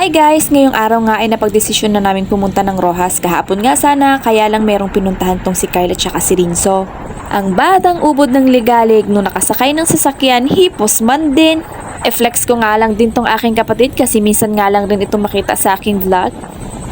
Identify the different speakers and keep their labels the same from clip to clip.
Speaker 1: Hi guys! Ngayong araw nga ay napagdesisyon na namin pumunta ng Rojas. Kahapon nga sana, kaya lang merong pinuntahan tong si Kyle at saka si Rinzo. Ang batang ubod ng ligalig nung nakasakay ng sasakyan, hipos man din. E-flex ko nga lang din tong aking kapatid kasi minsan nga lang rin itong makita sa aking vlog.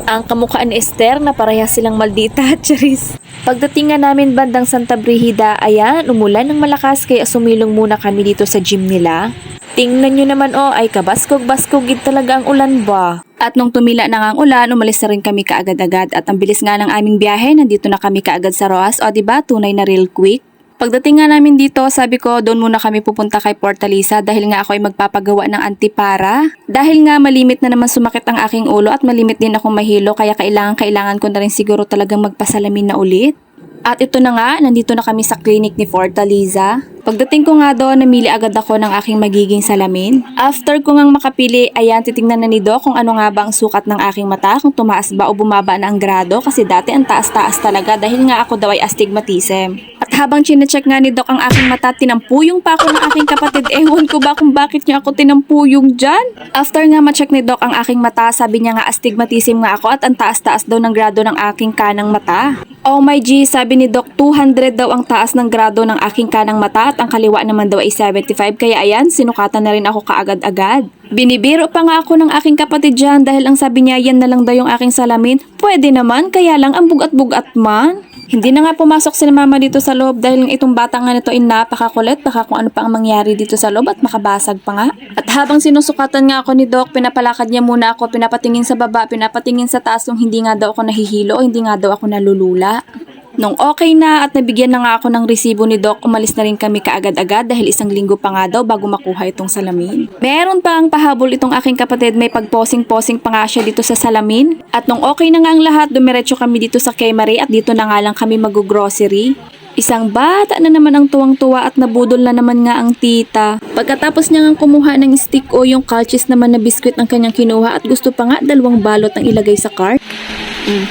Speaker 1: Ang kamukhaan ni Esther na parehas silang maldita at charis. Pagdating nga namin bandang Santa Brigida, ayan, umulan ng malakas kaya sumilong muna kami dito sa gym nila. Tingnan nyo naman ay kabaskog-baskogid talaga ang ulan ba. At nung tumila na nga ang ulan, umalis na rin kami kaagad-agad at ang bilis nga ng aming biyahe, nandito na kami kaagad sa Rojas. O diba, tunay na real quick. Pagdating nga namin dito, sabi ko doon muna kami pupunta kay Portalisa dahil nga ako ay magpapagawa ng antipara. Dahil nga malimit na naman sumakit ang aking ulo at malimit din akong mahilo kaya kailangan ko na rin siguro talagang magpasalamin na ulit. At ito na nga, nandito na kami sa clinic ni Fortaleza. Pagdating ko nga doon, namili agad ako ng aking magiging salamin. After ko ngang makapili, ayan, titingnan na ni Doc kung ano nga ba ang sukat ng aking mata, kung tumaas ba o bumaba na ang grado kasi dati ang taas-taas talaga dahil nga ako daw ay astigmatism. At habang chinecheck nga ni Doc ang aking mata, tinampuyong pa ako ng aking kapatid. Ewan ko ba kung bakit niya ako tinampuyong dyan? After nga ma-check ni Doc ang aking mata, sabi niya nga astigmatism nga ako at ang taas-taas daw ng grado ng aking kanang mata. Oh my G, sabi ni Doc, 200 daw ang taas ng grado ng aking kanang mata at ang kaliwa naman daw ay 75. Kaya ayan, sinukatan na rin ako kaagad-agad. Binibiro pa nga ako ng aking kapatid dyan dahil ang sabi niya yan na lang daw yung aking salamin. Pwede naman, kaya lang ang bugat-bugat man. Hindi na nga pumasok si mama dito sa loob dahil itong bata nga nito ay napakakulit. Baka kung ano pa ang mangyari dito sa loob at makabasag pa nga. At habang sinusukatan nga ako ni Doc, pinapalakad niya muna ako, pinapatingin sa baba, pinapatingin sa taas kung hindi nga daw ako nahihilo o hindi nga daw ako nalulula. Nung okay na at nabigyan na nga ako ng resibo ni Doc, umalis na rin kami kaagad-agad dahil isang linggo pa nga daw bago makuha itong salamin. Meron pa ang pahabol itong aking kapatid, may pagposing-posing pa nga siya dito sa salamin. At nung okay na nga ang lahat, dumiretso kami dito sa Kemari at dito na nga lang kami mag-grocery. Isang bata na naman ang tuwang-tuwa at nabudol na naman nga ang tita. Pagkatapos niya nga kumuha ng stick o yung calchis naman na biskwit ang kanyang kinuha at gusto pa nga 2 balot ang ilagay sa cart.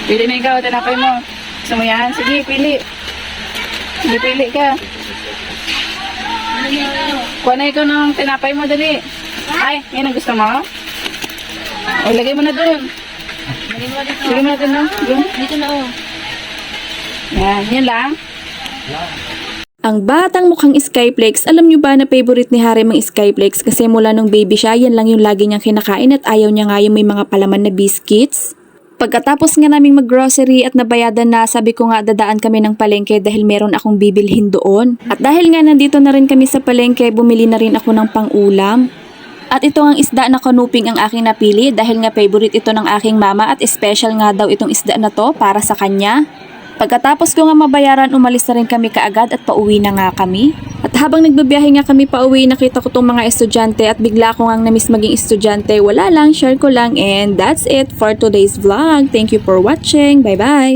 Speaker 2: Pili na ikaw, tinapay mo. Gusto mo yan? Sige, pili. Sige, pili ka. Kuha na ikaw ng tinapay mo, dali. Ay, yan ang gusto mo? O, lagay mo na dun. Lagay mo na dun, no? Dito na, yan lang.
Speaker 1: Ang batang mukhang Skyflex, alam nyo ba na favorite ni Harem ang Skyflex kasi mula nung baby siya, yan lang yung lagi niyang kinakain at ayaw niya nga yung may mga palaman na biscuits. Pagkatapos nga naming mag-grocery at nabayadan na, sabi ko nga dadaan kami ng palengke dahil meron akong bibilhin doon. At dahil nga nandito na rin kami sa palengke, bumili na rin ako ng pang-ulam. At ito ang isda na kanuping ang aking napili dahil nga favorite ito ng aking mama at special nga daw itong isda na to para sa kanya. Pagkatapos ko nga mabayaran, umalis na rin kami kaagad at pauwi na nga kami. At habang nagbabiyahe nga kami pauwi, nakita ko tong mga estudyante at bigla ko nga na-miss maging estudyante. Wala lang, share ko lang and that's it for today's vlog. Thank you for watching. Bye-bye!